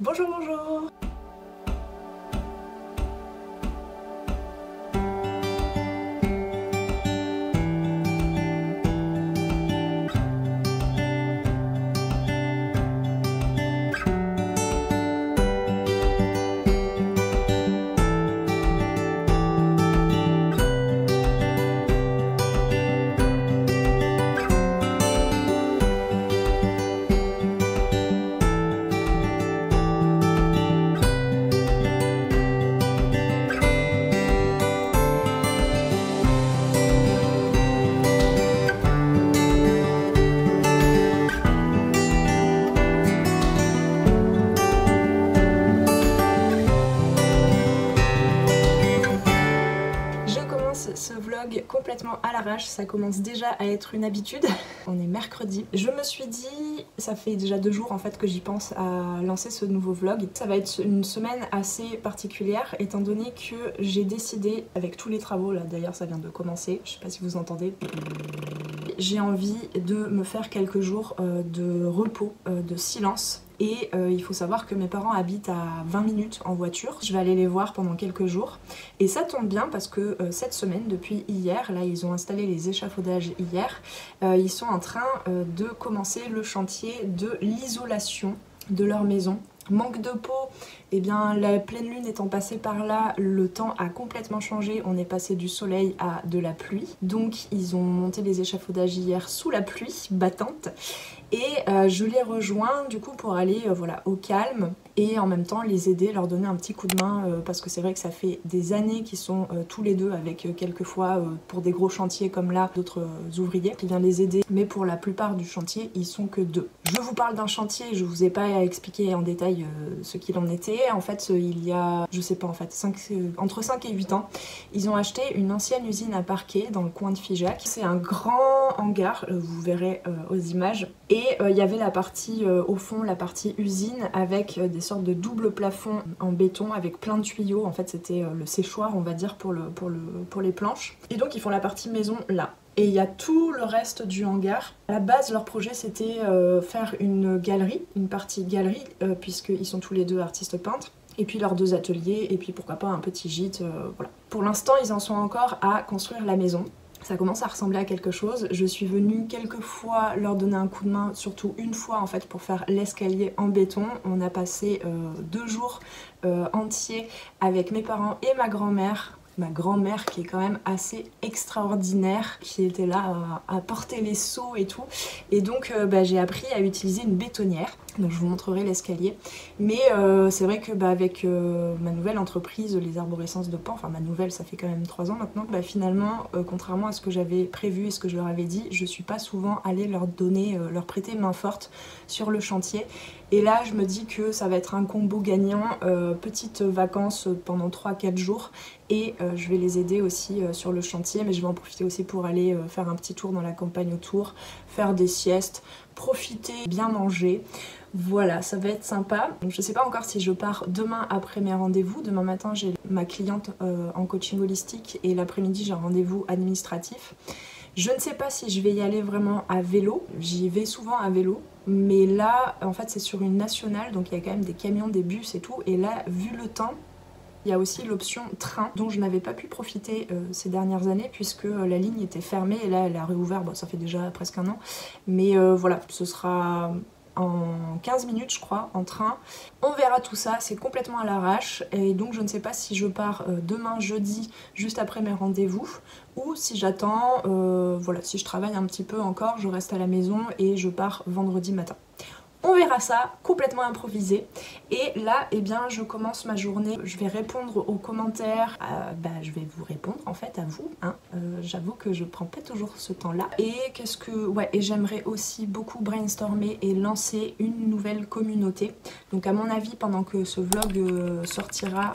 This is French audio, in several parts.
Bonjour, bonjour. Ce vlog complètement à l'arrache, ça commence déjà à être une habitude. On est mercredi. Je me suis dit, ça fait déjà 2 jours en fait que j'y pense à lancer ce nouveau vlog. Ça va être une semaine assez particulière étant donné que j'ai décidé, avec tous les travaux là, d'ailleurs ça vient de commencer, je sais pas si vous entendez, j'ai envie de me faire quelques jours de repos, de silence. Et il faut savoir que mes parents habitent à 20 minutes en voiture. Je vais aller les voir pendant quelques jours. Et ça tombe bien parce que cette semaine, depuis hier, là ils ont installé les échafaudages hier, ils sont en train de commencer le chantier de l'isolation de leur maison. Manque de peau, eh bien la pleine lune étant passée par là, le temps a complètement changé, on est passé du soleil à de la pluie. Donc ils ont monté les échafaudages hier sous la pluie battante. Et je les rejoins du coup pour aller voilà, au calme et en même temps les aider, leur donner un petit coup de main parce que c'est vrai que ça fait des années qu'ils sont tous les deux avec quelquefois pour des gros chantiers comme là d'autres ouvriers qui viennent les aider, mais pour la plupart du chantier ils sont que 2. Je vous parle d'un chantier, je vous ai pas expliqué en détail ce qu'il en était. En fait il y a, je sais pas en fait, entre 5 et 8 ans, ils ont acheté une ancienne usine à parquet dans le coin de Figeac. C'est un grand hangar, vous verrez aux images. Et il y avait la partie au fond, la partie usine avec des sortes de double plafond en béton avec plein de tuyaux. En fait c'était le séchoir on va dire pour les planches. Et donc ils font la partie maison là. Et il y a tout le reste du hangar. À la base leur projet c'était faire une galerie, une partie galerie puisqu'ils sont tous les deux artistes peintres. Et puis leurs 2 ateliers et puis pourquoi pas un petit gîte, voilà. Pour l'instant ils en sont encore à construire la maison. Ça commence à ressembler à quelque chose. Je suis venue quelques fois leur donner un coup de main, surtout une fois en fait pour faire l'escalier en béton. On a passé 2 jours entiers avec mes parents et ma grand-mère. Ma grand-mère qui est quand même assez extraordinaire, qui était là à porter les seaux et tout. Et donc j'ai appris à utiliser une bétonnière. Donc je vous montrerai l'escalier. Mais c'est vrai que avec ma nouvelle entreprise, les arborescences de Pan, enfin ma nouvelle, ça fait quand même 3 ans maintenant, finalement, contrairement à ce que j'avais prévu et ce que je leur avais dit, je suis pas souvent allée leur donner, leur prêter main forte sur le chantier. Et là je me dis que ça va être un combo gagnant, petites vacances pendant 3-4 jours et je vais les aider aussi sur le chantier, mais je vais en profiter aussi pour aller faire un petit tour dans la campagne autour, faire des siestes, profiter, bien manger. Voilà, ça va être sympa. Donc, je sais pas encore si je pars demain après mes rendez-vous. Demain matin j'ai ma cliente en coaching holistique et l'après-midi j'ai un rendez-vous administratif. Je ne sais pas si je vais y aller vraiment à vélo, j'y vais souvent à vélo, mais là en fait c'est sur une nationale donc il y a quand même des camions, des bus et tout, et là vu le temps, il y a aussi l'option train dont je n'avais pas pu profiter ces dernières années puisque la ligne était fermée et là elle a réouvert, bon, ça fait déjà presque 1 an, mais voilà, ce sera en 15 minutes je crois en train. On verra tout ça, c'est complètement à l'arrache et donc je ne sais pas si je pars demain jeudi juste après mes rendez-vous ou si j'attends, voilà, si je travaille un petit peu encore, je reste à la maison et je pars vendredi matin. On verra ça, complètement improvisé. Et là, eh bien, je commence ma journée. Je vais répondre aux commentaires. Je vais vous répondre en fait à vous. Hein. J'avoue que je prends pas toujours ce temps-là. Et qu'est-ce que... Ouais, et j'aimerais aussi beaucoup brainstormer et lancer une nouvelle communauté. Donc à mon avis, pendant que ce vlog sortira,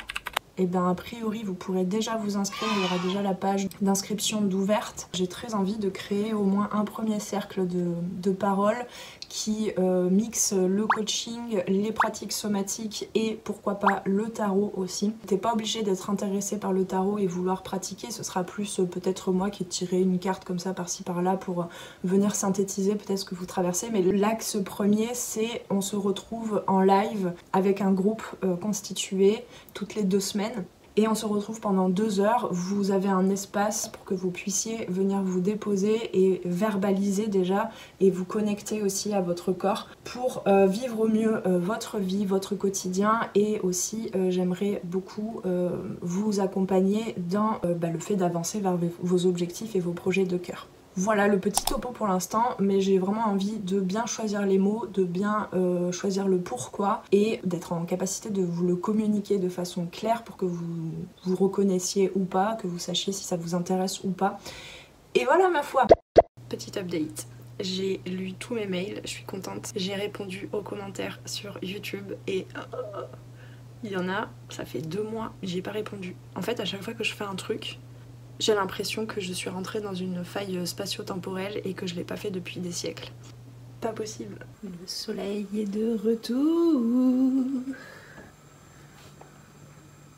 et bien a priori vous pourrez déjà vous inscrire, il y aura déjà la page d'inscription d'ouverte. J'ai très envie de créer au moins un premier cercle de paroles qui mixe le coaching, les pratiques somatiques et pourquoi pas le tarot aussi. T'es pas obligé d'être intéressé par le tarot et vouloir pratiquer, ce sera plus peut-être moi qui tirerai une carte comme ça par-ci par-là pour venir synthétiser peut-être ce que vous traversez. Mais l'axe premier, c'est on se retrouve en live avec un groupe constitué toutes les 2 semaines. Et on se retrouve pendant 2 heures, vous avez un espace pour que vous puissiez venir vous déposer et verbaliser déjà et vous connecter aussi à votre corps pour vivre au mieux votre vie, votre quotidien et aussi j'aimerais beaucoup vous accompagner dans le fait d'avancer vers vos objectifs et vos projets de cœur. Voilà le petit topo pour l'instant, mais j'ai vraiment envie de bien choisir les mots, de bien choisir le pourquoi et d'être en capacité de vous le communiquer de façon claire pour que vous vous reconnaissiez ou pas, que vous sachiez si ça vous intéresse ou pas. Et voilà ma foi. Petit update. J'ai lu tous mes mails, je suis contente. J'ai répondu aux commentaires sur YouTube et il y en a, ça fait 2 mois, j'y ai pas répondu. En fait, à chaque fois que je fais un truc, j'ai l'impression que je suis rentrée dans une faille spatio-temporelle et que je l'ai pas fait depuis des siècles. Pas possible. Le soleil est de retour.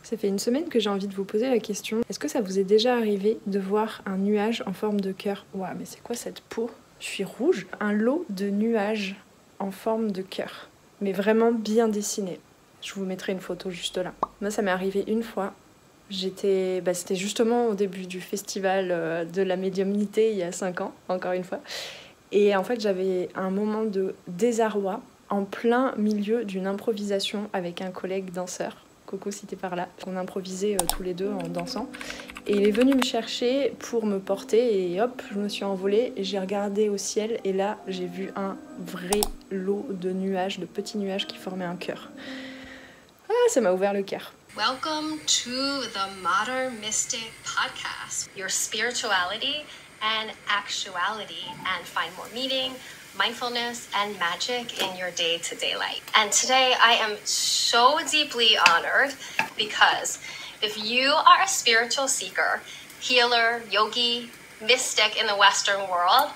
Ça fait une semaine que j'ai envie de vous poser la question. Est-ce que ça vous est déjà arrivé de voir un nuage en forme de cœur? Ouah, mais c'est quoi cette peau? Je suis rouge. Un lot de nuages en forme de cœur. Mais vraiment bien dessiné. Je vous mettrai une photo juste là. Moi, ça m'est arrivé une fois. C'était justement au début du festival de la médiumnité il y a 5 ans, encore une fois. Et en fait, j'avais un moment de désarroi en plein milieu d'une improvisation avec un collègue danseur. Coco, si t'es par là. On improvisait tous les deux en dansant. Et il est venu me chercher pour me porter et hop, je me suis envolée. Et j'ai regardé au ciel et là, j'ai vu un vrai lot de nuages, de petits nuages qui formaient un cœur. Ah, ça m'a ouvert le cœur. Welcome to the Modern Mystic Podcast, your spirituality and actuality, and find more meaning, mindfulness, and magic in your day-to-day life. And today I am so deeply honored because if you are a spiritual seeker, healer, yogi, mystic in the Western world,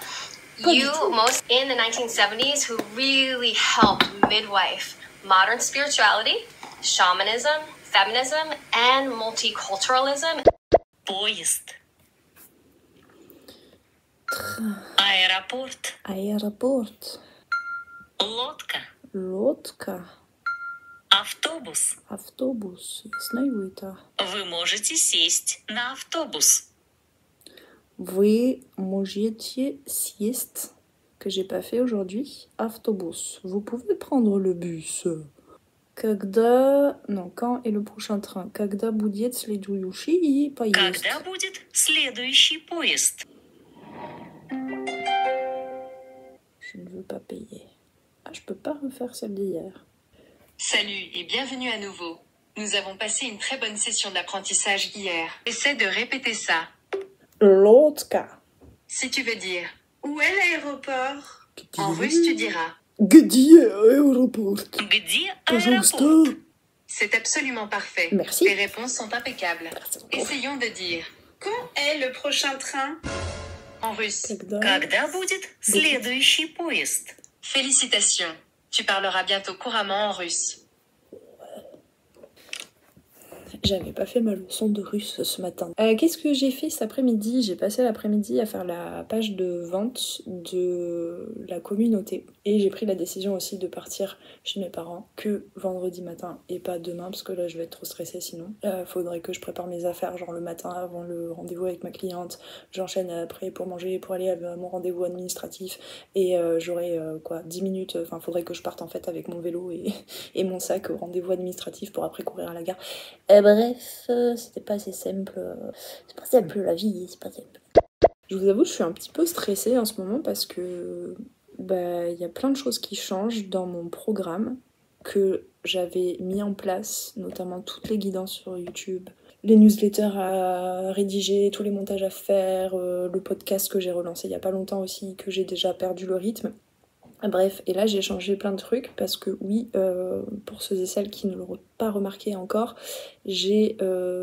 you most in the 1970s who really helped midwife modern spirituality, shamanism, feminism, and multiculturalism. Поезд. Аэропорт. Аэропорт. Лодка. Лодка. Автобус. Автобус. Я знаю это. Вы можете сесть на автобус. Вы можете сесть, que j'ai pas fait aujourd'hui, автобус. Vous pouvez prendre le bus. Quand est le prochain train? Когда будет следующий поезд? Когда будет следующий поезд? Je ne veux pas payer. Ah, je peux pas refaire celle d'hier. Salut et bienvenue à nouveau. Nous avons passé une très bonne session d'apprentissage hier. Essaie de répéter ça. Лодка. Si tu veux dire « Où est l'aéroport ?» En russe, tu diras Где аэропорт? Где Пожалуйста. аэропорт? C'est absolument parfait. Merci. Tes réponses sont impeccables. Merci beaucoup. Essayons de dire « Quand est le prochain train ?» En russe. Когда будет следующий поезд? Félicitations. Tu parleras bientôt couramment en russe. J'avais pas fait ma leçon de russe ce matin. Qu'est-ce que j'ai fait cet après-midi? J'ai passé l'après-midi à faire la page de vente de la communauté. Et j'ai pris la décision aussi de partir chez mes parents que vendredi matin et pas demain parce que là je vais être trop stressée sinon. Faudrait que je prépare mes affaires genre le matin avant le rendez-vous avec ma cliente. J'enchaîne après pour manger, pour aller à mon rendez-vous administratif. Et j'aurai 10 minutes, faudrait que je parte en fait avec mon vélo et mon sac au rendez-vous administratif pour après courir à la gare. Bref, c'était pas assez simple. C'est pas simple la vie, c'est pas simple. Je vous avoue, je suis un petit peu stressée en ce moment parce que il y a plein de choses qui changent dans mon programme que j'avais mis en place, notamment toutes les guidances sur YouTube, les newsletters à rédiger, tous les montages à faire, le podcast que j'ai relancé il y a pas longtemps aussi, que j'ai déjà perdu le rythme. Bref, et là j'ai changé plein de trucs parce que oui, pour ceux et celles qui ne l'auront pas remarqué encore, j'ai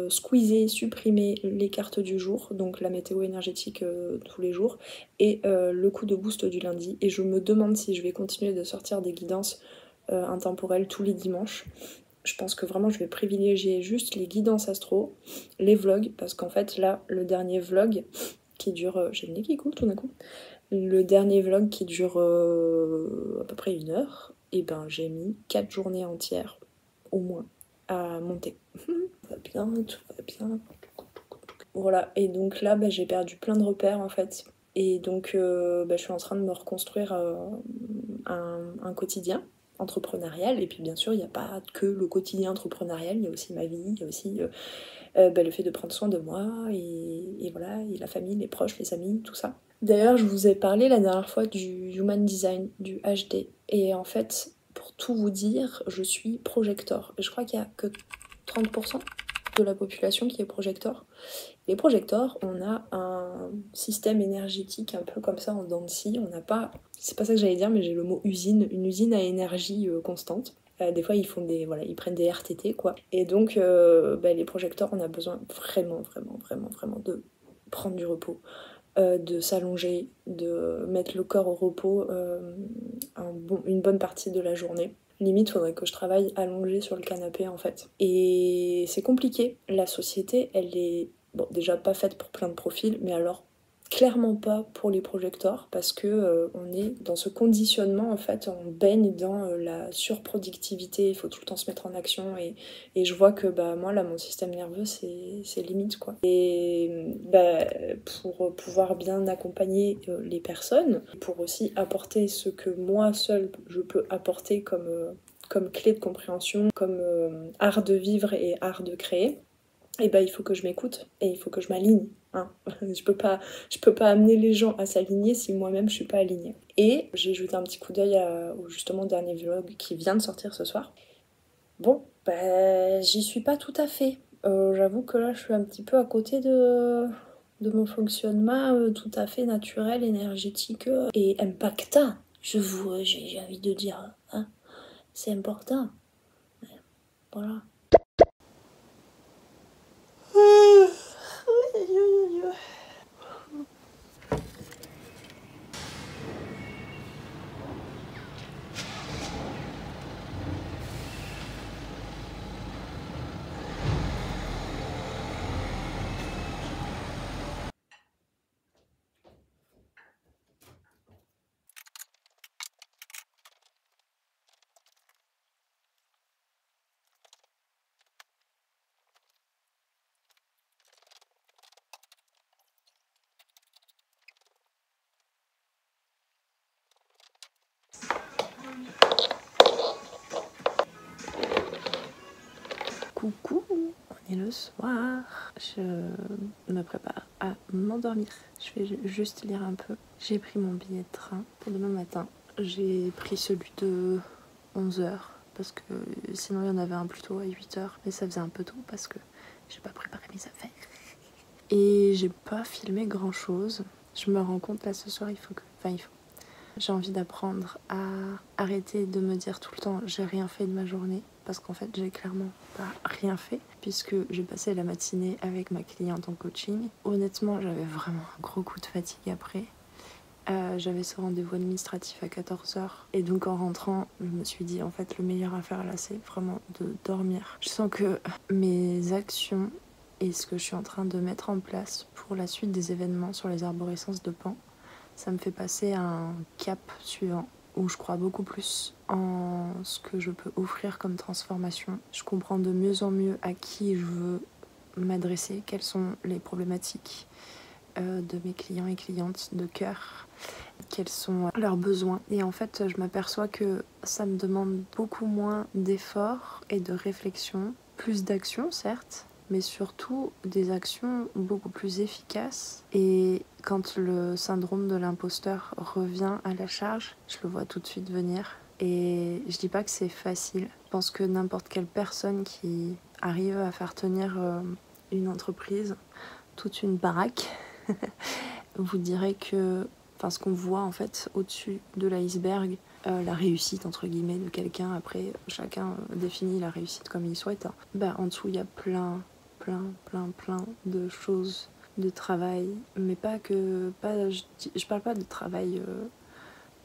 squeezé, supprimé les cartes du jour, donc la météo énergétique tous les jours, et le coup de boost du lundi. Et je me demande si je vais continuer de sortir des guidances intemporelles tous les dimanches. Je pense que vraiment je vais privilégier juste les guidances astro, les vlogs, parce qu'en fait là, le dernier vlog qui dure... j'ai le nez qui coule tout d'un coup. Le dernier vlog qui dure à peu près 1 heure, et ben j'ai mis 4 journées entières, au moins, à monter. Tout va bien, tout va bien. Voilà, et donc là j'ai perdu plein de repères en fait. Et donc je suis en train de me reconstruire un quotidien entrepreneurial. Et puis bien sûr, il n'y a pas que le quotidien entrepreneurial, il y a aussi ma vie, il y a aussi le fait de prendre soin de moi, et voilà, et la famille, les proches, les amis, tout ça. D'ailleurs, je vous ai parlé la dernière fois du Human Design, du HD. Et en fait, pour tout vous dire, je suis projector. Et je crois qu'il n'y a que 30% de la population qui est projector. Les projectors, on a un système énergétique un peu comme ça en dents de scie. On n'a pas... C'est pas ça que j'allais dire, mais j'ai le mot usine. Une usine à énergie constante. Des fois, ils font des... Voilà, ils prennent des RTT, quoi. Et donc, les projecteurs, on a besoin vraiment de prendre du repos. De s'allonger, de mettre le corps au repos une bonne partie de la journée. Limite, il faudrait que je travaille allongée sur le canapé en fait. Et c'est compliqué. La société, elle est déjà pas faite pour plein de profils, mais alors clairement pas pour les projecteurs, parce que on est dans ce conditionnement en fait, on baigne dans la surproductivité, il faut tout le temps se mettre en action, et je vois que moi là mon système nerveux c'est limite quoi. Et pour pouvoir bien accompagner les personnes, pour aussi apporter ce que moi seule je peux apporter comme clé de compréhension, comme art de vivre et art de créer, et il faut que je m'écoute et il faut que je m'aligne. Hein. Je peux pas amener les gens à s'aligner si moi-même je suis pas alignée. Et j'ai jeté un petit coup d'œil au justement dernier vlog qui vient de sortir ce soir. Bon, j'y suis pas tout à fait. J'avoue que là je suis un petit peu à côté de mon fonctionnement tout à fait naturel, énergétique et impactant. J'ai envie de dire, hein, c'est important. Voilà. Coucou, on est le soir. Je me prépare à m'endormir. Je vais juste lire un peu. J'ai pris mon billet de train pour demain matin. J'ai pris celui de 11h parce que sinon il y en avait un plutôt à 8h. Mais ça faisait un peu tôt parce que j'ai pas préparé mes affaires. Et j'ai pas filmé grand chose. Je me rends compte là ce soir, j'ai envie d'apprendre à arrêter de me dire tout le temps j'ai rien fait de ma journée, parce qu'en fait j'ai clairement pas rien fait puisque j'ai passé la matinée avec ma cliente en coaching. Honnêtement, j'avais vraiment un gros coup de fatigue après. J'avais ce rendez-vous administratif à 14h et donc en rentrant je me suis dit en fait le meilleur à faire là c'est vraiment de dormir. Je sens que mes actions et ce que je suis en train de mettre en place pour la suite des événements sur les arborescences de Pan, ça me fait passer à un cap suivant où je crois beaucoup plus en ce que je peux offrir comme transformation. Je comprends de mieux en mieux à qui je veux m'adresser, quelles sont les problématiques de mes clients et clientes de cœur, quels sont leurs besoins. Et en fait, je m'aperçois que ça me demande beaucoup moins d'efforts et de réflexion, plus d'action certes, mais surtout des actions beaucoup plus efficaces. Et quand le syndrome de l'imposteur revient à la charge, je le vois tout de suite venir. Et je dis pas que c'est facile. Je pense que n'importe quelle personne qui arrive à faire tenir une entreprise, toute une baraque, vous dirait que ce qu'on voit en fait au-dessus de l'iceberg, la réussite entre guillemets de quelqu'un. Après, chacun définit la réussite comme il souhaite. Bah, en dessous, il y a plein de choses, de travail, mais je parle pas de travail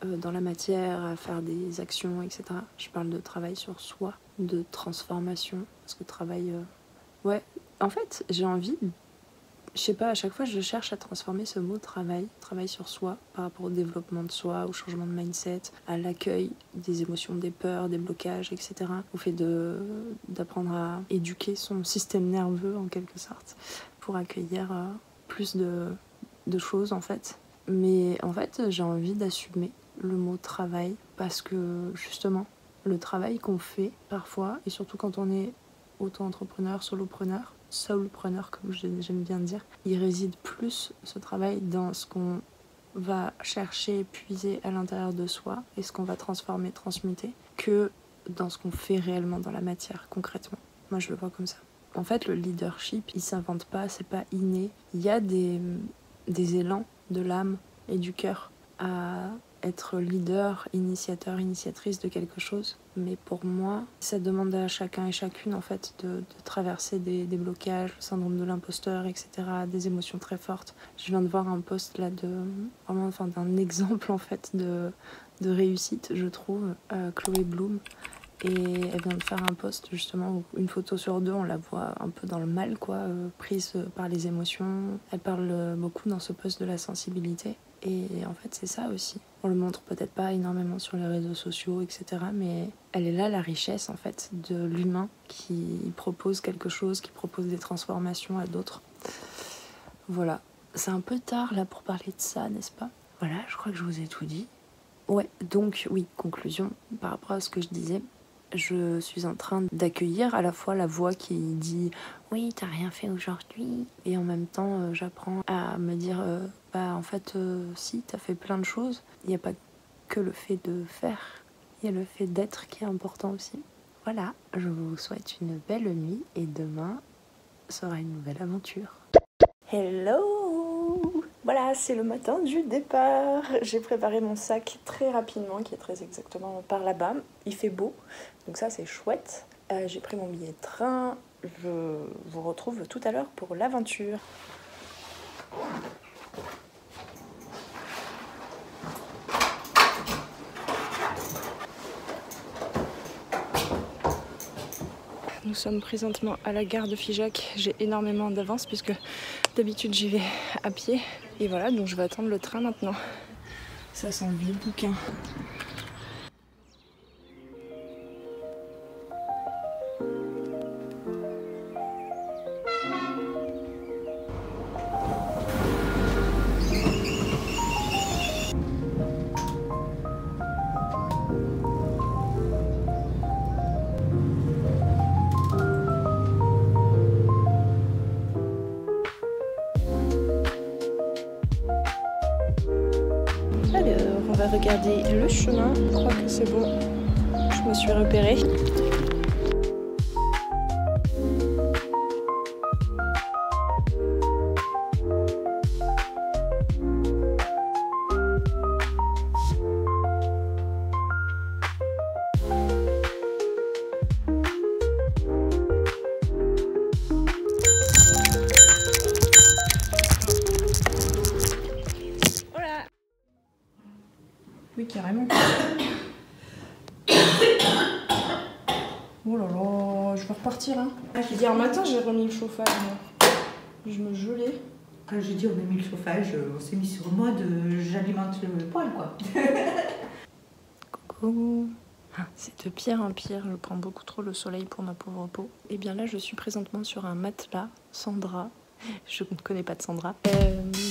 dans la matière, à faire des actions, etc. Je parle de travail sur soi, de transformation, parce que travail... Ouais, en fait, j'ai envie... Je sais pas, à chaque fois, je cherche à transformer ce mot travail sur soi, par rapport au développement de soi, au changement de mindset, à l'accueil des émotions, des peurs, des blocages, etc. Au fait d'apprendre à éduquer son système nerveux, en quelque sorte, pour accueillir plus de choses, en fait. Mais en fait, j'ai envie d'assumer le mot travail, parce que, justement, le travail qu'on fait, parfois, et surtout quand on est auto-entrepreneur, solopreneur, soulpreneur comme j'aime bien dire, il réside plus ce travail dans ce qu'on va chercher, puiser à l'intérieur de soi et ce qu'on va transformer, transmuter, que dans ce qu'on fait réellement dans la matière, concrètement. Moi je le vois comme ça. En fait, le leadership, il s'invente pas, c'est pas inné. Il y a des élans de l'âme et du cœur à être leader, initiateur, initiatrice de quelque chose. Mais pour moi, ça demande à chacun et chacune en fait de traverser des blocages, le syndrome de l'imposteur, etc., des émotions très fortes. Je viens de voir un post là d'un exemple en fait de réussite, je trouve, Chloé Bloom. Et elle vient de faire un post justement où une photo sur deux, on la voit un peu dans le mal, quoi, prise par les émotions. Elle parle beaucoup dans ce post de la sensibilité. Et en fait, c'est ça aussi. On le montre peut-être pas énormément sur les réseaux sociaux, etc. Mais elle est là, la richesse, en fait, de l'humain qui propose quelque chose, qui propose des transformations à d'autres. Voilà. C'est un peu tard, là, pour parler de ça, n'est-ce pas? Voilà, je crois que je vous ai tout dit. Ouais, donc, oui, conclusion, par rapport à ce que je disais. Je suis en train d'accueillir à la fois la voix qui dit « Oui, t'as rien fait aujourd'hui » et en même temps, j'apprends à me dire « Bah, en fait, si, t'as fait plein de choses. Il n'y a pas que le fait de faire, il y a le fait d'être qui est important aussi. » Voilà, je vous souhaite une belle nuit et demain sera une nouvelle aventure. Hello! Voilà, c'est le matin du départ. J'ai préparé mon sac très rapidement, qui est très exactement par là-bas. Il fait beau, donc ça c'est chouette. J'ai pris mon billet de train. Je vous retrouve tout à l'heure pour l'aventure. Nous sommes présentement à la gare de Figeac. J'ai énormément d'avance puisque d'habitude j'y vais à pied. Et voilà, donc je vais attendre le train maintenant. Ça sent le vieux bouquin. Alors, on va regarder le chemin. Je crois que c'est bon. Je me suis repérée. Oui, carrément. Oh là là, je vais repartir. Hein. Hier matin, j'ai remis le chauffage. Moi. Je me gelais. Quand j'ai dit on a mis le chauffage, on s'est mis sur le mode j'alimente le poêle, quoi. Coucou. C'est de pire en pire, je prends beaucoup trop le soleil pour ma pauvre peau. Et bien là, je suis présentement sur un matelas sans drap. Je ne connais pas de Sandra.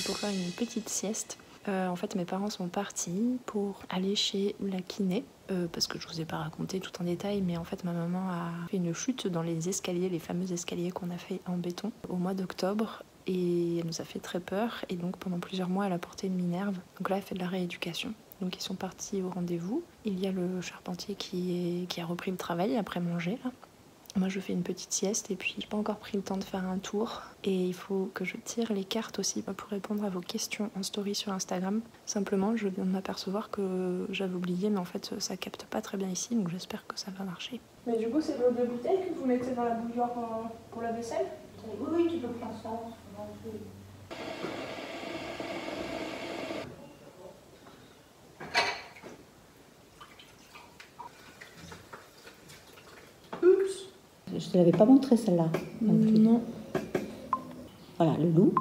Pour faire une petite sieste. En fait, mes parents sont partis pour aller chez la kiné. Parce que je vous ai pas raconté tout en détail, mais en fait ma maman a fait une chute dans les escaliers, les fameux escaliers qu'on a fait en béton au mois d'octobre. Et elle nous a fait très peur. Et donc pendant plusieurs mois, elle a porté une minerve. Donc là, elle fait de la rééducation. Donc ils sont partis au rendez-vous. Il y a le charpentier qui a repris le travail après manger. Là. Moi je fais une petite sieste et puis j'ai pas encore pris le temps de faire un tour. Et il faut que je tire les cartes aussi pour répondre à vos questions en story sur Instagram. Simplement je viens de m'apercevoir que j'avais oublié mais en fait ça capte pas très bien ici donc j'espère que ça va marcher. Mais du coup c'est de l'eau de bouteille que vous mettez dans la bouilloire pour la vaisselle? Oui, tu peux prendre ça. Je te l'avais pas montré celle-là. Non. Voilà, le loup.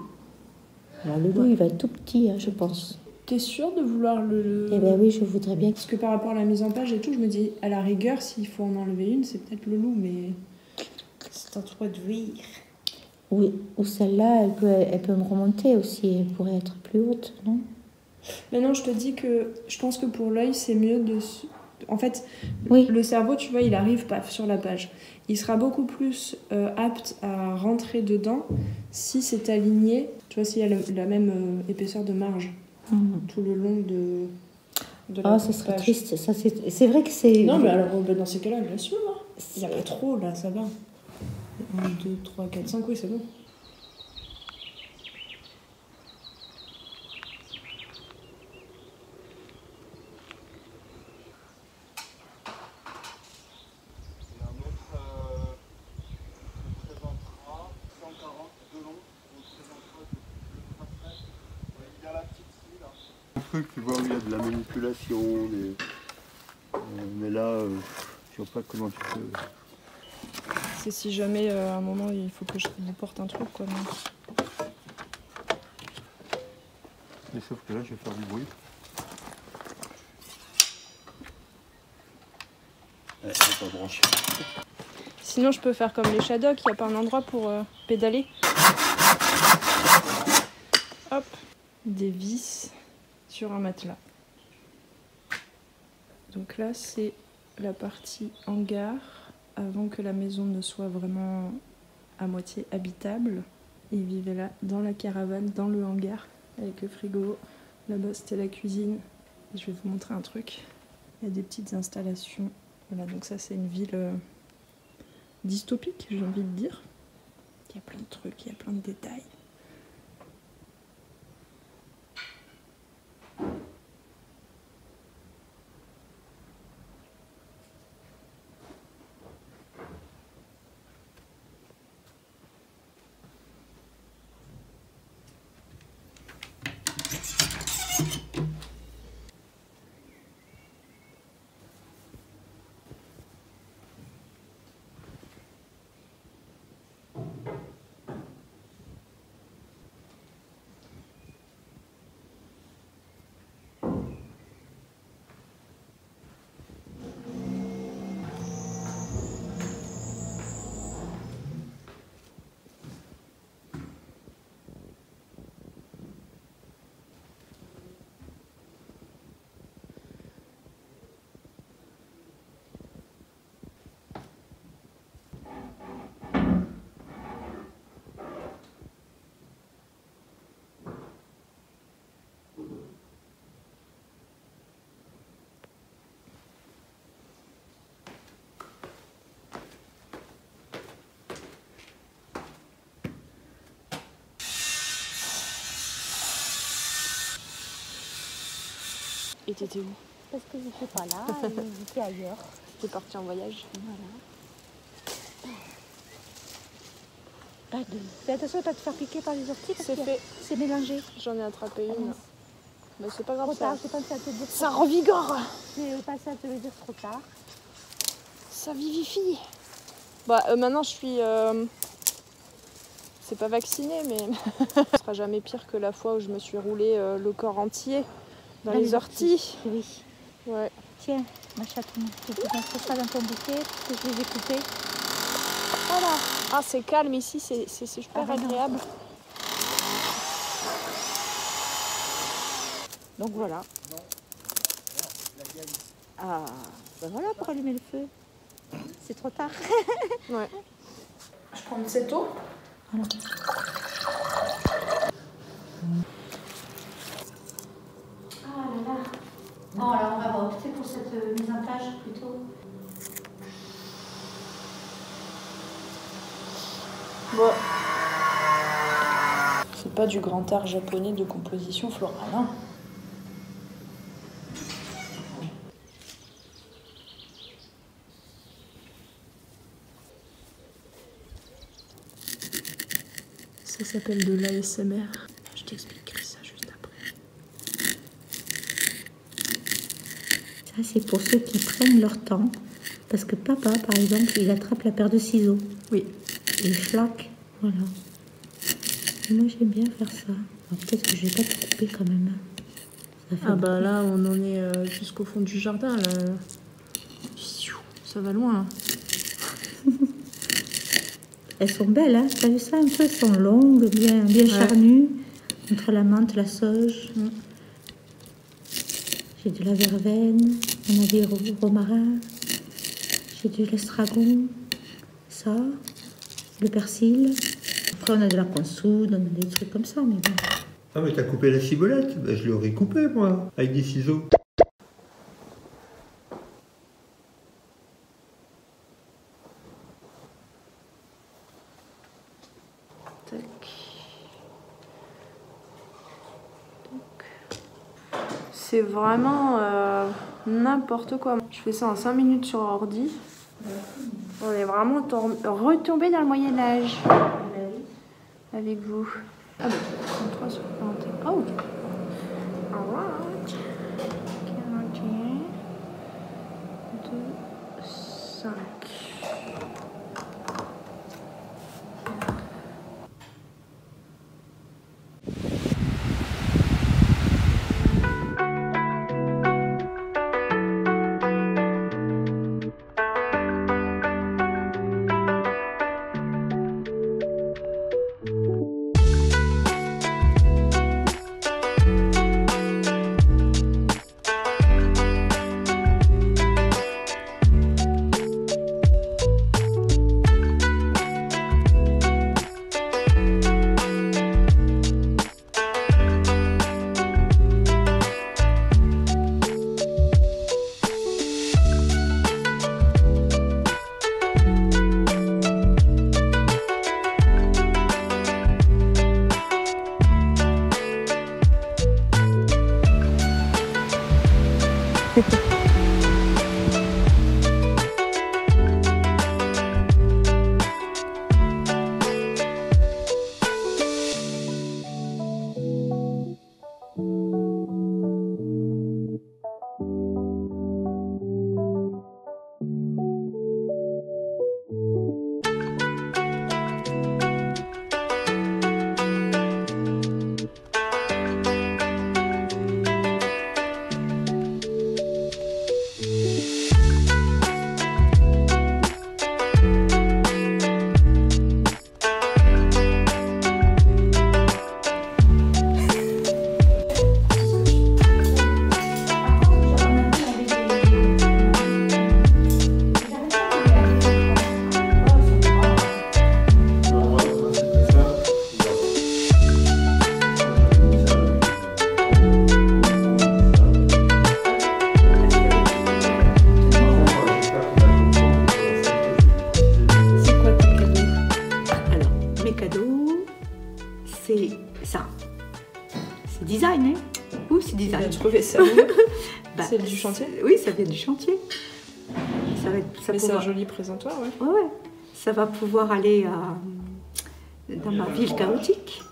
Alors le loup, il va être tout petit, hein, je pense. T'es sûre de vouloir le... Eh bien oui, je voudrais bien. Parce que par rapport à la mise en page et tout, je me dis, à la rigueur, s'il faut en enlever une, c'est peut-être le loup, mais... C'est à toi de voir. Oui, ou celle-là, elle peut me remonter aussi. Elle pourrait être plus haute, non? Mais non, je te dis que je pense que pour l'œil, c'est mieux de... En fait, oui. Le cerveau, tu vois, il arrive paf sur la page. Il sera beaucoup plus apte à rentrer dedans si c'est aligné, tu vois, s'il y a la même épaisseur de marge tout le long de la ça serait triste. Ça, c'est vrai que c'est... Non, mais alors dans ces cas-là, bien sûr. Hein. Il n'y a pas trop, là, ça va. 1, 2, 3, 4, 5, oui, c'est bon. Tu vois, où il y a de la manipulation, mais là, je vois pas comment tu peux... C'est si jamais à un moment il faut que je déporte un truc, quoi. Mais sauf que là, je vais faire du bruit. Ouais, je vais pas brancher. Sinon, je peux faire comme les Shadocks, il n'y a pas un endroit pour pédaler. Hop, des vis sur un matelas. Donc là, c'est la partie hangar, avant que la maison ne soit vraiment à moitié habitable. Ils vivaient là, dans la caravane, dans le hangar, avec le frigo. Là-bas, c'était la cuisine. Et je vais vous montrer un truc. Il y a des petites installations. Voilà, donc ça, c'est une ville dystopique, j'ai envie de dire. Il y a plein de trucs, il y a plein de détails. Et t'étais où? Parce que je suis pas là, j'étais ailleurs. T'es partie en voyage. Voilà. Fais attention à ne pas te faire piquer par les orties parce que c'est mélangé. J'en ai attrapé une. Mais c'est pas grave. Trop tard, j'ai pensé à te dire. Ça revigore. J'ai pensé à te le dire trop tard. Ça vivifie. Bah maintenant je suis... C'est pas vacciné mais... Ce sera jamais pire que la fois où je me suis roulé le corps entier dans les orties. Oui. Ouais. Tiens, ma chatoune, tu peux mettre ça dans ton bouquet parce que je les ai coupés. Voilà. Ah c'est calme ici, c'est super agréable. Donc voilà. Ah, ben voilà pour allumer le feu. C'est trop tard. Ouais. Je prends cette eau. Voilà. Ah là là. Bon alors on va opter pour cette mise en page plutôt. Bon. C'est pas du grand art japonais de composition florale, hein. Ça s'appelle de l'ASMR. Je t'expliquerai ça juste après. Ça, c'est pour ceux qui prennent leur temps. Parce que papa, par exemple, il attrape la paire de ciseaux. Oui. Et flac, voilà. Et moi, j'aime bien faire ça. Alors, peut-être que je vais pas tout couper quand même. Ça fait Ah bah là, on en est jusqu'au fond du jardin, là. Ça va loin. Elles sont belles, hein. T'as vu ça un peu? Elles sont longues, bien charnues. Entre la menthe, la sauge. J'ai de la verveine, on a des romarins. J'ai de l'estragon, ça, le persil. Après, on a de la consoude, on a des trucs comme ça, mais bon. Ah mais t'as coupé la ciboulette? Ben, je l'aurais coupé moi, avec des ciseaux. Tac. C'est vraiment n'importe quoi. Je fais ça en 5 minutes sur ordi. On est vraiment retombé dans le Moyen-Âge. Avec vous. Ah bah, 33 sur 41. Ah ok. Alright. 41. 2, 5. c'est ça. C'est design, hein? Ou c'est design. Tu as trouvé ça où? Bah, c'est du chantier? Oui, ça vient du chantier. Ça va être, mais c'est un joli présentoir, ouais. Ouais, ça va pouvoir aller dans ma ville chaotique.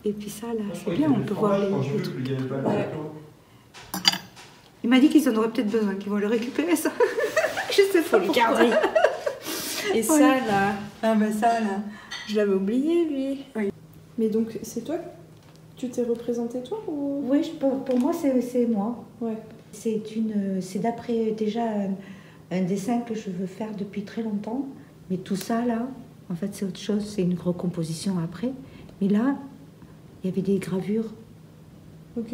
Et puis ça, là, c'est bien, on peut voir les trucs. Ouais. Il m'a dit qu'ils en auraient peut-être besoin, qu'ils vont le récupérer, ça. Je sais pas, le garder. Et ouais. Ça, là... Ah ben ça, là... Je l'avais oublié, lui. Oui. Mais donc, c'est toi? Tu t'es représenté, toi, ou... Oui, pour moi, c'est moi. Ouais. C'est d'après déjà un dessin que je veux faire depuis très longtemps. Mais tout ça, là, en fait, c'est autre chose. C'est une recomposition après. Mais là, il y avait des gravures. Ok.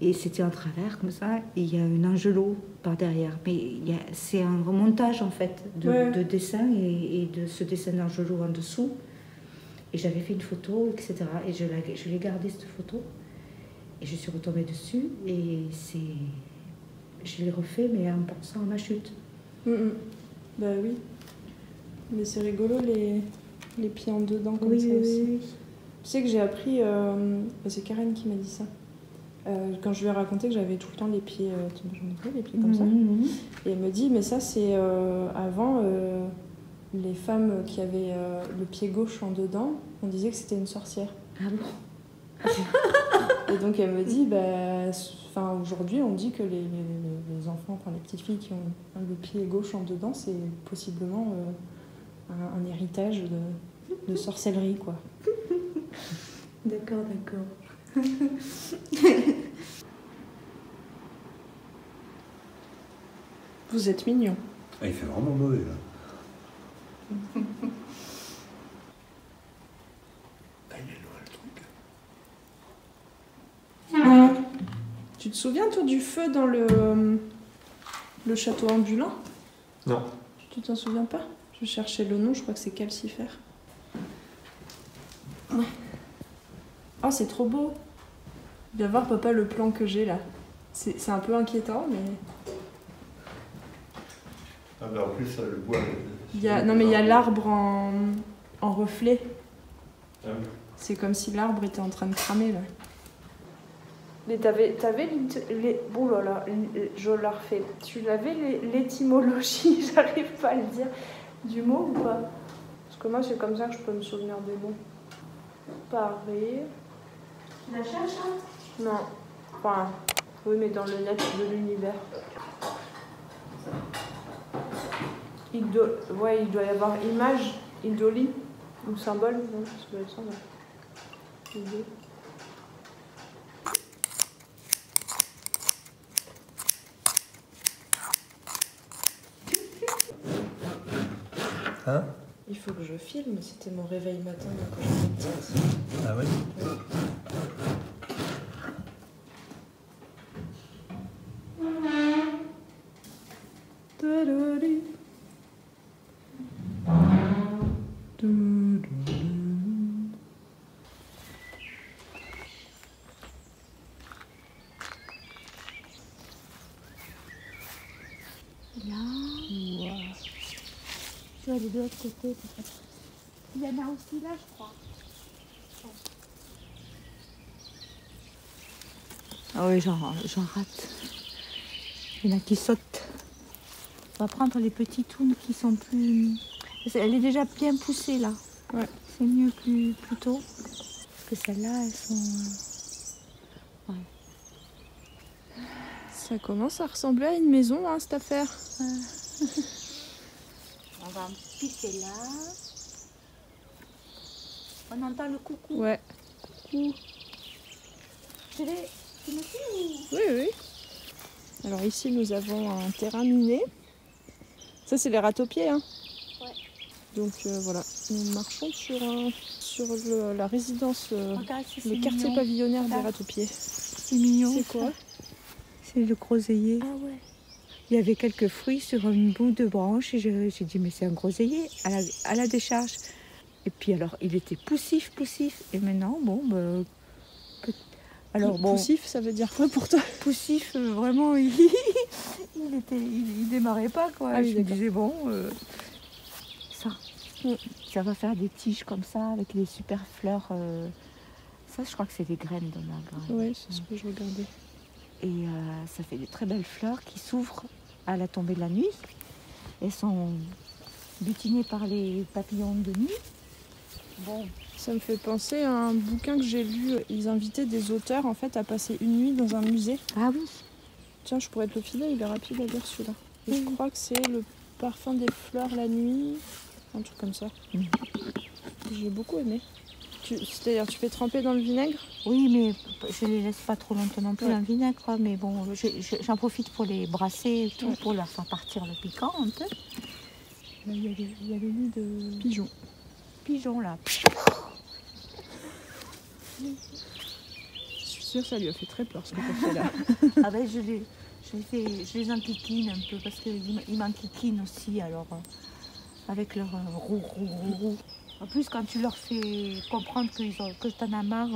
Et c'était en travers, comme ça. Et il y a un angelo par derrière. Mais c'est un remontage, en fait, de dessin et de ce dessin d'angelo en dessous. Et j'avais fait une photo, etc. Et je l'ai gardée, cette photo. Et je suis retombée dessus. Et je l'ai refait, mais en pensant à ma chute. Bah oui. Mais c'est rigolo, Les pieds en dedans comme Oui, ça oui, aussi. oui. Tu sais que j'ai appris, c'est Karen qui m'a dit ça. Quand je lui ai raconté que j'avais tout le temps les pieds, j'en ai les pieds comme ça. Et elle me dit, mais ça c'est avant, les femmes qui avaient le pied gauche en dedans, on disait que c'était une sorcière. Ah bon? Et donc elle me dit, aujourd'hui on dit que les enfants, enfin les petites filles qui ont le pied gauche en dedans, c'est possiblement un héritage de sorcellerie, quoi. D'accord, d'accord. Vous êtes mignons. Ah, il fait vraiment mauvais là. Ah, il est loin le truc. Tu te souviens toi du feu dans le château ambulant? Non. Tu t'en souviens pas? Je cherchais le nom, je crois que c'est calcifère. Ouais. Oh, c'est trop beau. Viens voir, papa, le plan que j'ai là. C'est un peu inquiétant, mais... Ah bah en plus le bois... il y a l'arbre en reflet. Ah oui. C'est comme si l'arbre était en train de cramer, là. Mais t'avais les... Oh là là, je la refais. Tu l'avais l'étymologie, j'arrive pas à le dire, du mot ou pas? Parce que moi, c'est comme ça que je peux me souvenir des mots. Paris... Tu la cherches, hein? Non. Enfin, oui, mais dans le net de l'univers. Ouais, il doit y avoir image, idolie, ou symbole. Non, ça doit être ça, ouais. Idée. Hein? Il faut que je filme, c'était mon réveil matin quand j'étais petite. Ah ouais? Là. Wow. Tu vas aller de l'autre côté, peut-être. Il y en a aussi là, je crois. Ah oui, j'en rate. Il y en a qui sautent. On va prendre les petits tounes qui sont plus... Elle est déjà bien poussée là. Ouais. C'est mieux plus tôt. Parce que celles-là, elles sont... Ouais. Ça commence à ressembler à une maison, hein, cette affaire. On va pisser là. On entend le coucou. Ouais. Coucou. Tu me suis ou... Oui, oui. Alors ici, nous avons un terrain miné. Ça, c'est les râteaux-pieds, hein. Ouais. Donc voilà, nous marchons sur la résidence, Regarde, c'est le quartier mignon. pavillonnaire des Regarde. râteaux-pieds. C'est mignon. C'est quoi? C'est le groseillier. Ah ouais. Il y avait quelques fruits sur un bout de branche et j'ai dit mais c'est un groseillier à la décharge. Et puis alors il était poussif et maintenant bon alors bon Poussif, ça veut dire quoi pour toi? poussif vraiment il démarrait pas quoi. Ah oui, je me d'accord. disais bon ça va faire des tiges comme ça avec les super fleurs. Ça je crois que c'est des graines de la graine. Oui, c'est ce que je regardais. Et ça fait de très belles fleurs qui s'ouvrent à la tombée de la nuit. Elles sont butinées par les papillons de nuit. Bon, Ça me fait penser à un bouquin que j'ai lu. Ils invitaient des auteurs en fait à passer une nuit dans un musée. ah oui, Tiens, je pourrais te le filer, il est rapide à lire celui-là. Et je Mhm. crois que c'est le parfum des fleurs la nuit, un truc comme ça. Mhm. J'ai beaucoup aimé. C'est-à-dire, tu fais tremper dans le vinaigre? oui, mais je les laisse pas trop longtemps non plus Ouais. dans le vinaigre, quoi. Mais bon, j'en profite pour les brasser et tout, Ouais. pour leur faire partir le piquant un peu. Là, il y a les nids de pigeons. Pigeons là. Je suis sûre que ça lui a fait très peur ce que tu as fait là. Ah ben je les enquiquine un peu parce qu'ils m'enquiquinent aussi, alors avec leur roux. En plus, quand tu leur fais comprendre que t'en as marre,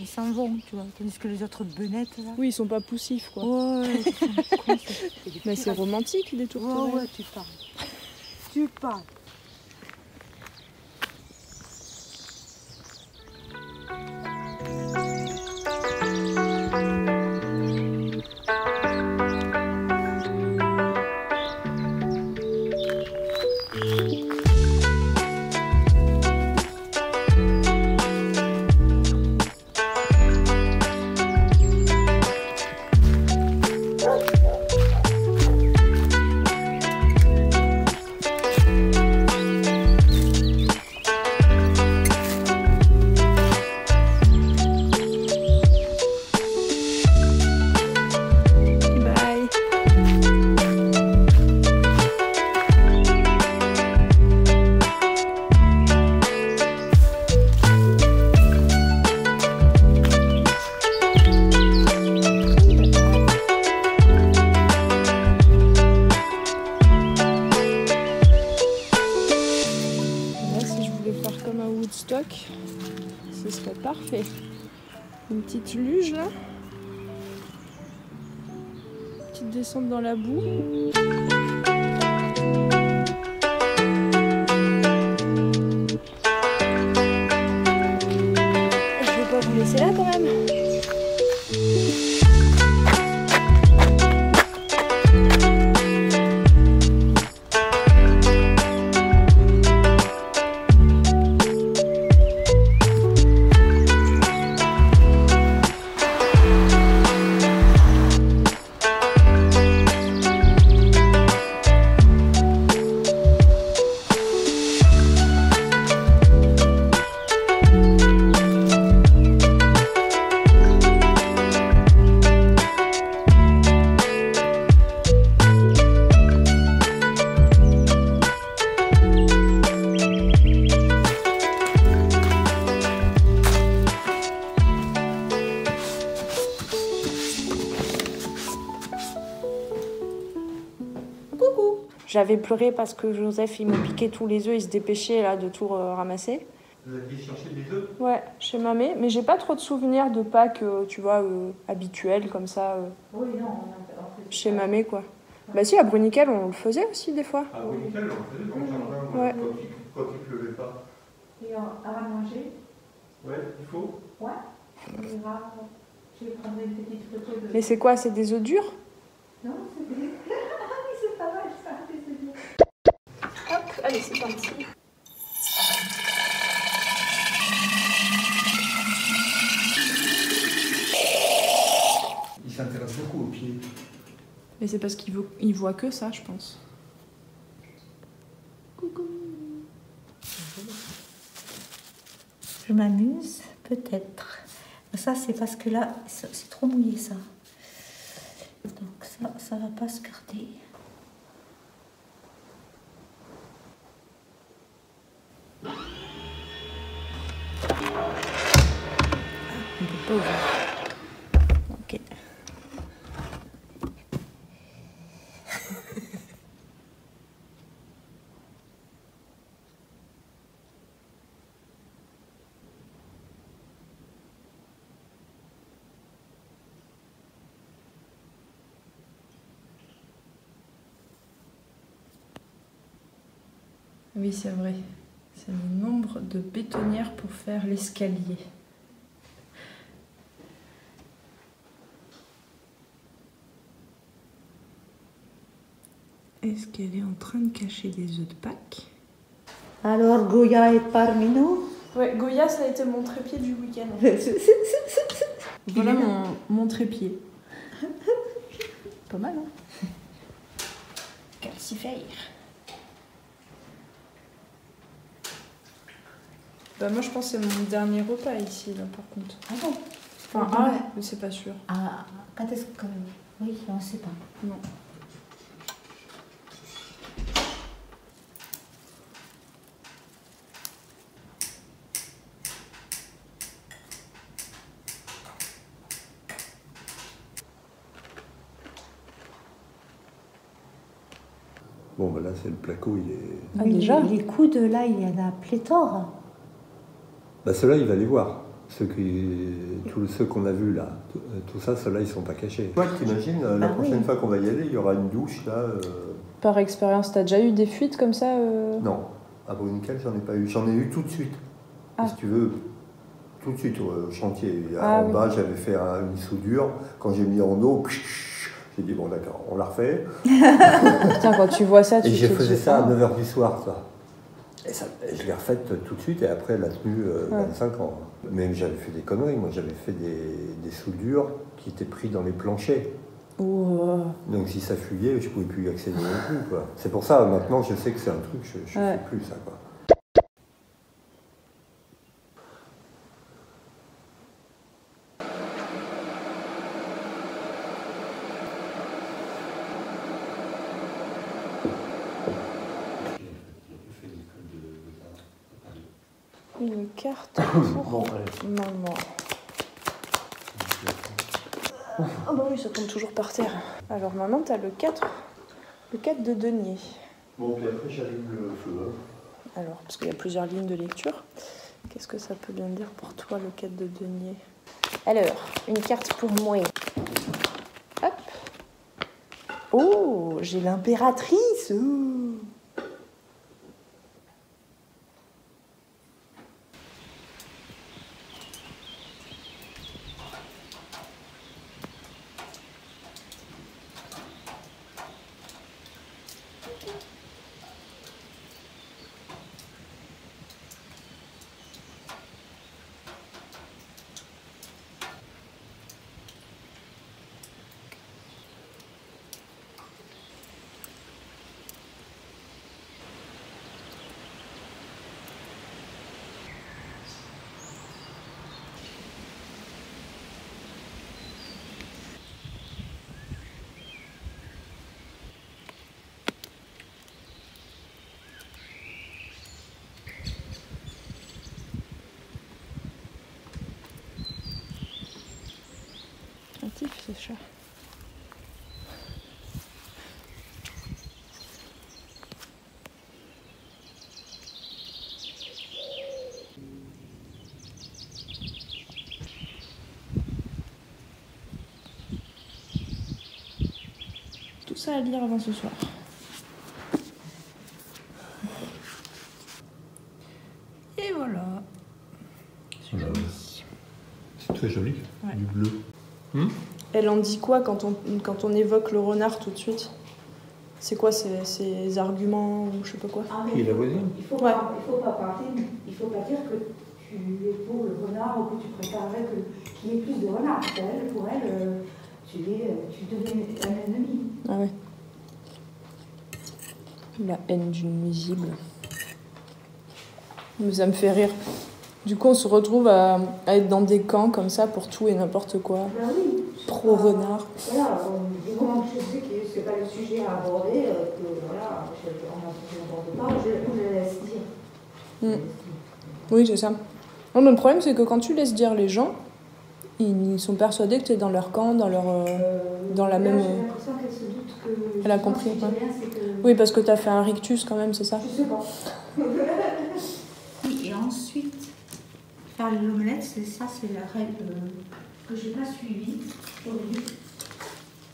ils s'en vont, tu vois. Tandis que les autres benettes, là... Oui, ils sont pas poussifs quoi. Ouais, ils sont cons, c'est des Mais c'est pirates. romantique des tourterelles. Ouais, tu parles. Tu parles. Woodstock, ce serait parfait. Une petite luge là. Petite descente dans la boue. Je vais pas vous laisser là quand même. J'avais pleuré parce que Joseph, il me piquait tous les œufs, il se dépêchait là de tout ramasser. Vous aviez cherché des œufs? Ouais, chez mamie, mais j'ai pas trop de souvenirs de Pâques, tu vois, habituels comme ça. Oui, non, on fait Chez mamie, quoi. Bah si, à Bruniquel, on le faisait aussi des fois. Ah oui, nickel, on le faisait dans le jardin, Ouais. quand il pleuvait pas. Et à manger? Ouais, il faut. Ouais. On ira. Je vais prendre une petite photo de... Mais c'est quoi, c'est des œufs durs? Non, c'est des... Ah oui, c'est pas mal ça, des œufs durs. Hop, allez, c'est parti. Il s'intéresse beaucoup aux pieds. Mais c'est parce qu'il voit que ça, je pense. Coucou. Je m'amuse, peut-être. Ça, c'est parce que là, c'est trop mouillé, ça. Donc ça va pas se garder. On peut pas ouvrir. Ok. Oui, c'est vrai. C'est le nombre de bétonnières pour faire l'escalier. Est-ce qu'elle est en train de cacher des œufs de Pâques? Alors, Goya est parmi nous. Ouais, Goya, ça a été mon trépied du week-end. Voilà mon trépied. Pas mal, hein? Calcifère. Bah moi je pense que c'est mon dernier repas ici là par contre. Ah bon? Enfin mais c'est pas sûr. Ah, quand est-ce que... Oui, on ne sait pas. Non. Bon, bah là, c'est le placo, il est... Ah, Oui, déjà? les coudes, là, il y en a pléthore. Bah, ceux-là, il va les voir. Tous ceux qu'on a vus là, tout ça, ceux-là, ils sont pas cachés. Toi, t'imagines, la prochaine fois qu'on va y aller, il y aura une douche là. Par expérience, t'as déjà eu des fuites comme ça Non, à Bruniquel, j'en ai pas eu. J'en ai eu tout de suite. Ah. Si tu veux, tout de suite au chantier. Ah, en oui. bas, j'avais fait une soudure. Quand j'ai mis en eau, j'ai dit bon, d'accord, on la refait. Putain, quand tu vois ça, tu Et j'ai te fait dis, ça à ah. 9h du soir, ça. Et je l'ai refaite tout de suite et après, elle a tenu 25 ans. Mais j'avais fait des conneries. Moi, j'avais fait des soudures qui étaient prises dans les planchers. Oh. Donc si ça fuyait, je pouvais plus y accéder non plus, quoi. C'est pour ça, maintenant, je sais que c'est un truc, je fais plus ça, quoi. Une carte pour maman. Ah bah oui, ça tombe toujours par terre. Alors maman, t'as le 4 de denier. Bon, puis après, j'allume le feu. Alors, parce qu'il y a plusieurs lignes de lecture. Qu'est-ce que ça peut bien dire pour toi, le quête de denier? Alors, une carte pour moi. Hop. Oh, j'ai l'impératrice. Ouh. Ce chat. Tout ça à lire avant ce soir. Et voilà. C'est joli. C'est très joli, ouais. Du bleu. Elle en dit quoi quand on évoque le renard tout de suite? C'est quoi ces arguments ou je sais pas quoi? Et la voisine? Il faut pas parler, il faut pas dire que tu es pour le renard ou que tu préférerais qu'il y ait plus de renards. Pour elle, tu deviens un ennemi. Ah ouais. La haine d'une nuisible. Mais ça me fait rire. Du coup, on se retrouve à être dans des camps comme ça pour tout et n'importe quoi. Ben oui. Pro-renard. Voilà, du moment que je sais que c'est pas le sujet à aborder, que voilà, on n'aborde pas, je le laisse dire. Oui, c'est ça. Non, mais le problème, c'est que quand tu laisses dire les gens, ils sont persuadés que tu es dans leur camp, dans la même... J'ai l'impression qu'elle se doute que... Elle a compris. Bien, c'est que... Oui, parce que tu as fait un rictus quand même, c'est ça? Je sais pas. Oui, et ensuite, faire l'omelette, c'est la règle que j'ai pas suivie au début.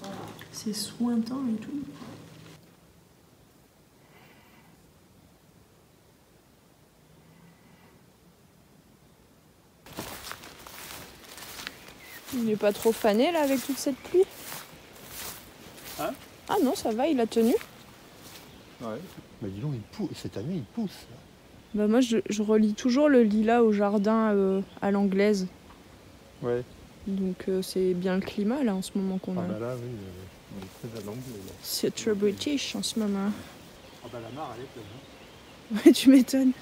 Voilà. C'est sointant et tout. Il n'est pas trop fané là avec toute cette pluie? Hein? Ah non, ça va, il a tenu. Ouais. Mais dis donc, cette année, il pousse. Bah moi, je relis toujours le lilas au jardin à l'anglaise. Ouais. Donc c'est bien le climat là en ce moment qu'on a. Ah bah là, oui, on est très à l'anglaise. C'est très british en ce moment. Ah bah la mare, elle est pleine. Hein. Ouais, tu m'étonnes.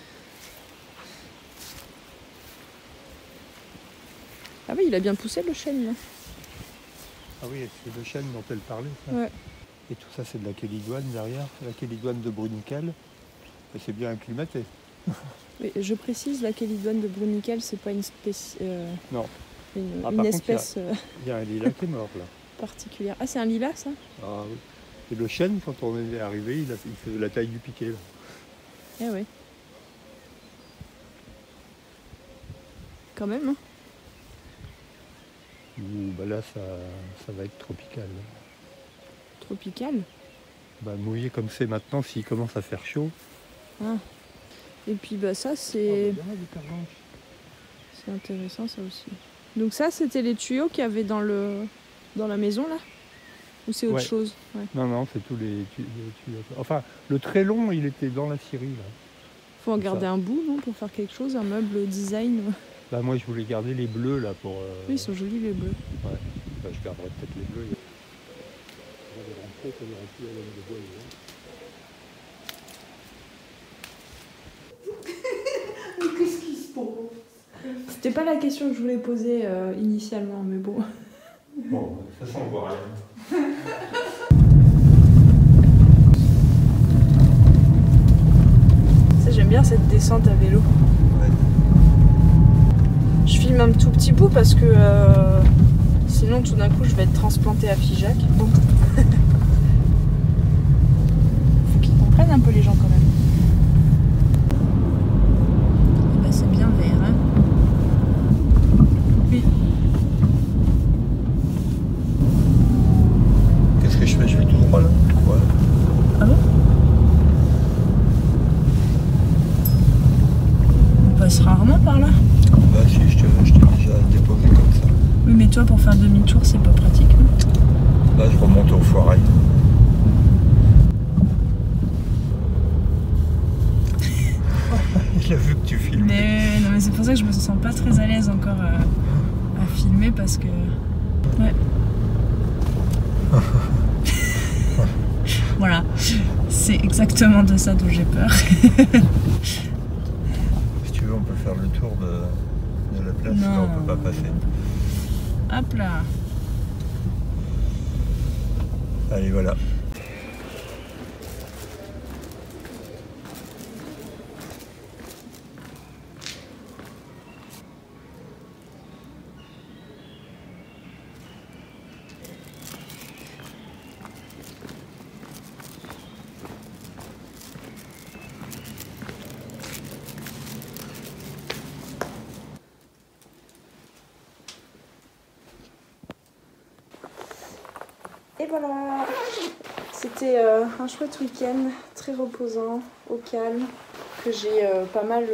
Ah oui, il a bien poussé le chêne là. Ah oui, c'est le chêne dont elle parlait. Ça. Ouais. Et tout ça, c'est de la kéligoine derrière, la kéligoine de Bruniquel. Et c'est bien acclimaté. Oui, je précise, la kéligoine de Bruniquel, c'est pas une espèce. Non. Une espèce il y a un lilas qui est mort là. particulière. Ah, c'est un lilas ça? Ah oui. Et le chêne, quand on est arrivé, il fait la taille du piquet. Là. Eh oui. Quand même, hein. Bah là, ça va être tropical. Tropical. Bah, mouillé comme c'est maintenant, s'il commence à faire chaud. Ah. Et puis bah ça c'est... Oh, bah, c'est intéressant ça aussi. Donc ça c'était les tuyaux qu'il y avait dans la maison là? Ou c'est autre chose? Ouais. Non, c'est tous les tuyaux. Enfin, le très long, il était dans la scierie là. Faut en garder un bout, non? Pour faire quelque chose, un meuble design. Bah moi je voulais garder les bleus là pour... Oui, ils sont jolis les bleus. Ouais, bah, je garderai peut-être les bleus. On va les rentrer, ça ira plus à l'homme de bois. Qu'est-ce qui se passe? C'était pas la question que je voulais poser initialement, mais bon. Bon, ça sent voir rien. Ça j'aime bien cette descente à vélo. Ouais. Je filme un tout petit bout parce que sinon tout d'un coup je vais être transplantée à Figeac. Bon. Faut qu'ils comprennent un peu les gens quand même. passe rarement par là. Bah si, je t'ai déjà déposé comme ça. Oui, mais toi, pour faire demi-tour, c'est pas pratique. Là, je remonte au foirail. Il a vu que tu filmes. Non, mais c'est pour ça que je me sens pas très à l'aise encore à filmer parce que... Ouais. Voilà, c'est exactement de ça dont j'ai peur. Si tu veux, on peut faire le tour de la place. Non. Là, on peut pas passer. Hop là. Allez, voilà. Et voilà, c'était un chouette week-end, très reposant, au calme, que j'ai pas mal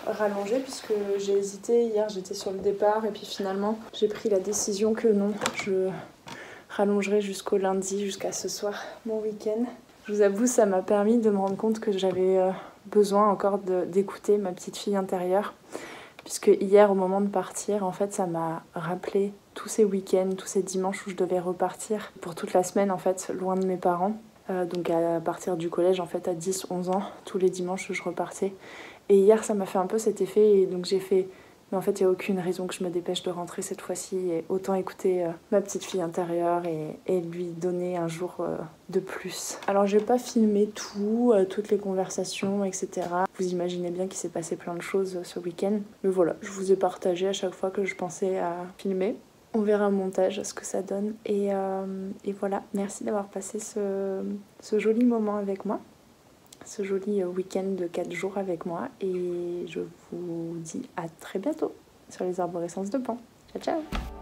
rallongé puisque j'ai hésité. Hier j'étais sur le départ et puis finalement j'ai pris la décision que non, je rallongerai jusqu'au lundi, jusqu'à ce soir, mon week-end. Je vous avoue, ça m'a permis de me rendre compte que j'avais besoin encore d'écouter ma petite fille intérieure. Puisque hier, au moment de partir, en fait, ça m'a rappelé tous ces week-ends, tous ces dimanches où je devais repartir pour toute la semaine, en fait, loin de mes parents. Donc à partir du collège, en fait, à 10-11 ans, tous les dimanches, je repartais. Et hier, ça m'a fait un peu cet effet, et donc j'ai fait... Mais en fait, il n'y a aucune raison que je me dépêche de rentrer cette fois-ci, et autant écouter ma petite fille intérieure et lui donner un jour de plus. Alors, je vais pas filmer tout, toutes les conversations, etc. Vous imaginez bien qu'il s'est passé plein de choses ce week-end. Mais voilà, je vous ai partagé à chaque fois que je pensais à filmer. On verra au montage ce que ça donne. Et voilà, merci d'avoir passé ce joli moment avec moi. Ce joli week-end de 4 jours avec moi. Et je vous dis à très bientôt sur les arborescences de Pan. Ciao, ciao!